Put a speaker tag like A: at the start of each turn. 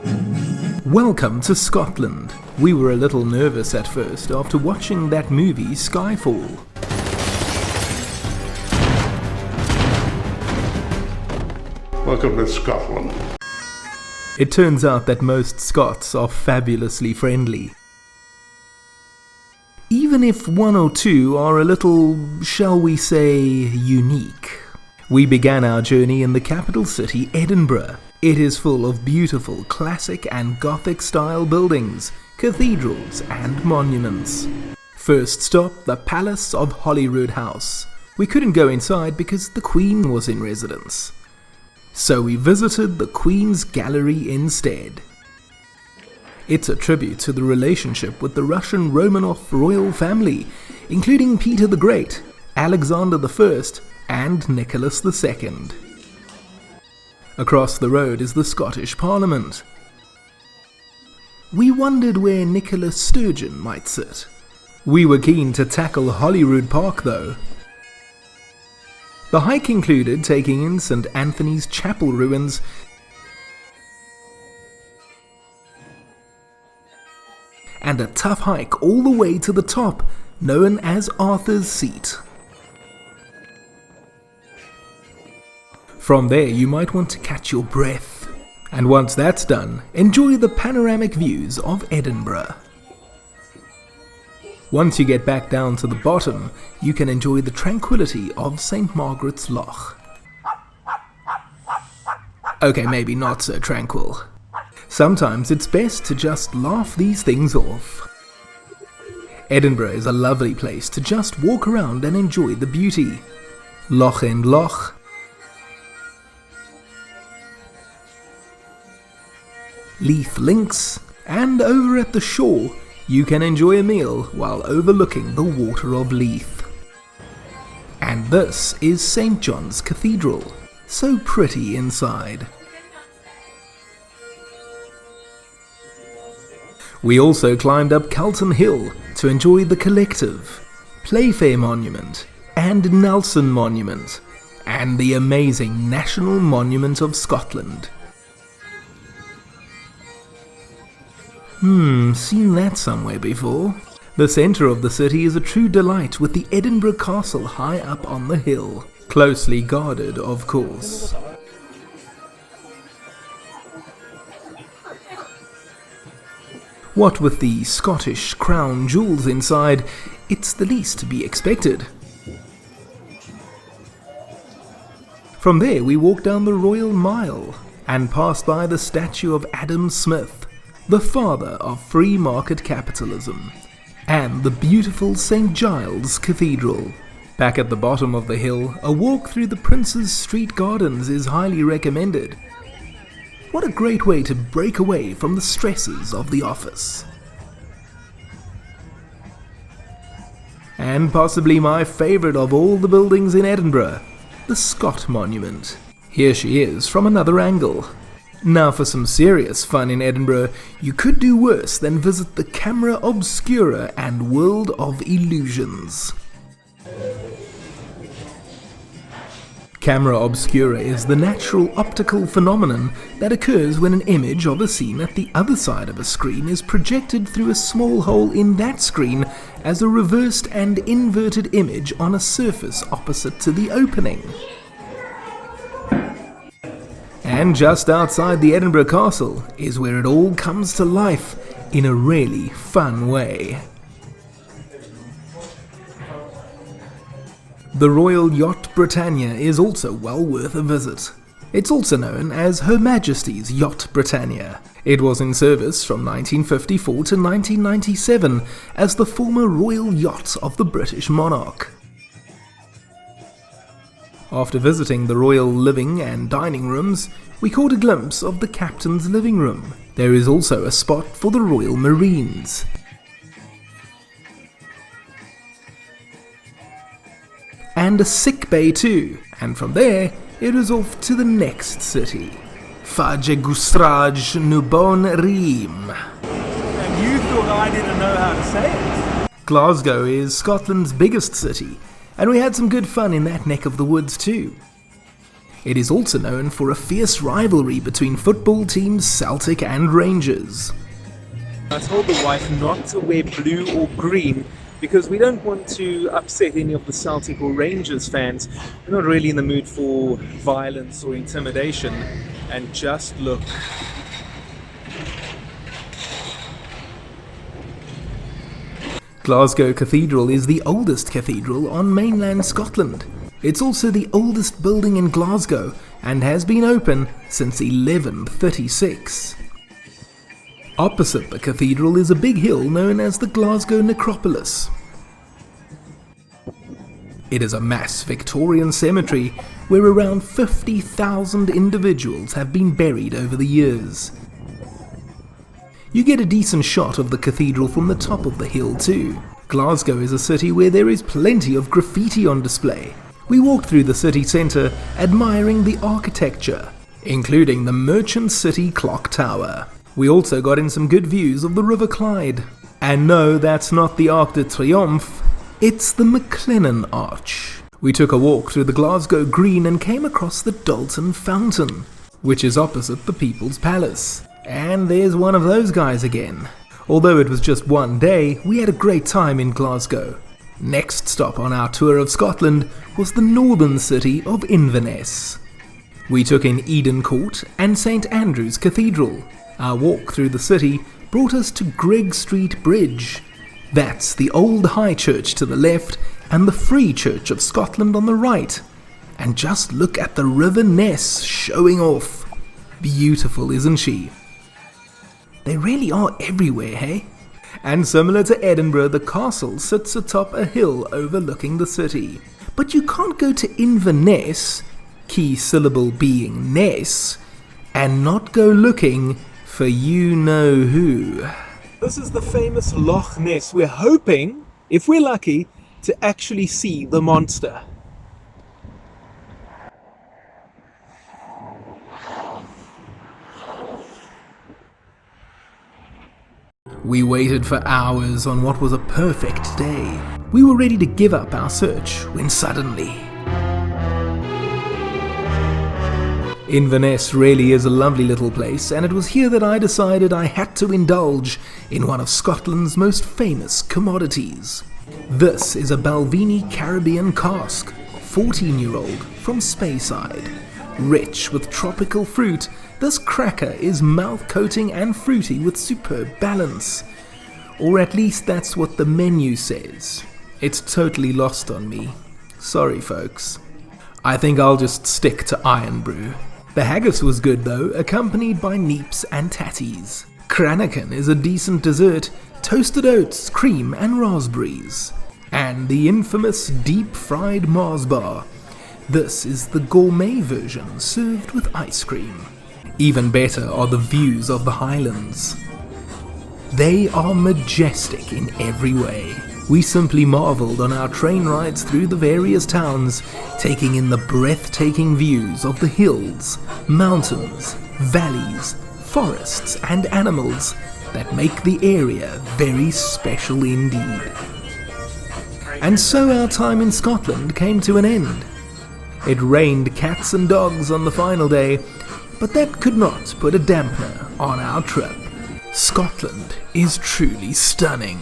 A: Welcome to Scotland. We were a little nervous at first after watching that movie Skyfall.
B: Welcome to Scotland.
A: It turns out that most Scots are fabulously friendly. Even if one or two are a little, shall we say, unique. We began our journey in the capital city, Edinburgh. It is full of beautiful classic and Gothic style buildings, cathedrals and monuments. First stop, the Palace of Holyrood House. We couldn't go inside because the Queen was in residence. So we visited the Queen's Gallery instead. It's a tribute to the relationship with the Russian Romanov royal family, including Peter the Great, Alexander I, and Nicholas II. Across the road is the Scottish Parliament. We wondered where Nicola Sturgeon might sit. We were keen to tackle Holyrood Park though. The hike included taking in St Anthony's Chapel ruins and a tough hike all the way to the top, known as Arthur's Seat. From there you might want to catch your breath, and once that's done, enjoy the panoramic views of Edinburgh. Once you get back down to the bottom, you can enjoy the tranquility of St Margaret's Loch. Okay, maybe not so tranquil. Sometimes it's best to just laugh these things off. Edinburgh is a lovely place to just walk around and enjoy the beauty. Loch and Loch, Leith Links, and over at the shore, you can enjoy a meal while overlooking the water of Leith. And this is St John's Cathedral, so pretty inside. We also climbed up Calton Hill to enjoy the Collective, Playfair Monument, and Nelson Monument, and the amazing National Monument of Scotland. Seen that somewhere before. The centre of the city is a true delight with the Edinburgh Castle high up on the hill. Closely guarded, of course. What with the Scottish crown jewels inside, it's the least to be expected. From there we walked down the Royal Mile and passed by the statue of Adam Smith, the father of free market capitalism, and the beautiful St Giles Cathedral. Back at the bottom of the hill, a walk through the Prince's Street Gardens is highly recommended. What a great way to break away from the stresses of the office. And possibly my favourite of all the buildings in Edinburgh, the Scott Monument. Here she is from another angle. Now for some serious fun in Edinburgh, you could do worse than visit the Camera Obscura and World of Illusions. Camera Obscura is the natural optical phenomenon that occurs when an image of a scene at the other side of a screen is projected through a small hole in that screen as a reversed and inverted image on a surface opposite to the opening. And just outside the Edinburgh Castle is where it all comes to life in a really fun way. The Royal Yacht Britannia is also well worth a visit. It's also known as Her Majesty's Yacht Britannia. It was in service from 1954 to 1997 as the former royal yacht of the British monarch. After visiting the royal living and dining rooms, we caught a glimpse of the captain's living room. There is also a spot for the Royal Marines. And a sick bay too, and from there it is off to the next city. Fage gustraj nubon rim.
C: And you thought I didn't know how to say it?
A: Glasgow is Scotland's biggest city, and we had some good fun in that neck of the woods too. It is also known for a fierce rivalry between football teams Celtic and Rangers.
C: I told the wife not to wear blue or green because we don't want to upset any of the Celtic or Rangers fans. We're not really in the mood for violence or intimidation. And just look.
A: Glasgow Cathedral is the oldest cathedral on mainland Scotland. It's also the oldest building in Glasgow and has been open since 1136. Opposite the cathedral is a big hill known as the Glasgow Necropolis. It is a mass Victorian cemetery where around 50,000 individuals have been buried over the years. You get a decent shot of the cathedral from the top of the hill too. Glasgow is a city where there is plenty of graffiti on display. We walked through the city centre admiring the architecture, including the Merchant City Clock Tower. We also got in some good views of the River Clyde. And no, that's not the Arc de Triomphe, it's the McLennan Arch. We took a walk through the Glasgow Green and came across the Dalton Fountain, which is opposite the People's Palace. And there's one of those guys again. Although it was just one day, we had a great time in Glasgow. Next stop on our tour of Scotland was the northern city of Inverness. We took in Eden Court and St Andrew's Cathedral. Our walk through the city brought us to Greg Street Bridge. That's the old High Church to the left and the Free Church of Scotland on the right. And just look at the River Ness showing off. Beautiful, isn't she? They really are everywhere, hey? And similar to Edinburgh, the castle sits atop a hill overlooking the city. But you can't go to Inverness, key syllable being Ness, and not go looking for you-know-who.
C: This is the famous Loch Ness. We're hoping, if we're lucky, to actually see the monster.
A: We waited for hours on what was a perfect day. We were ready to give up our search when suddenly... Inverness really is a lovely little place, and it was here that I decided I had to indulge in one of Scotland's most famous commodities. This is a Balvenie Caribbean cask, 14-year-old from Speyside. Rich with tropical fruit, this cracker is mouth-coating and fruity with superb balance. Or at least that's what the menu says. It's totally lost on me. Sorry, folks. I think I'll just stick to Iron Brew. The haggis was good though, accompanied by neeps and tatties. Cranachan is a decent dessert, toasted oats, cream and raspberries. And the infamous deep-fried Mars bar. This is the gourmet version served with ice cream. Even better are the views of the Highlands. They are majestic in every way. We simply marvelled on our train rides through the various towns, taking in the breathtaking views of the hills, mountains, valleys, forests and animals that make the area very special indeed. And so our time in Scotland came to an end. It rained cats and dogs on the final day, but that could not put a dampener on our trip. Scotland is truly stunning.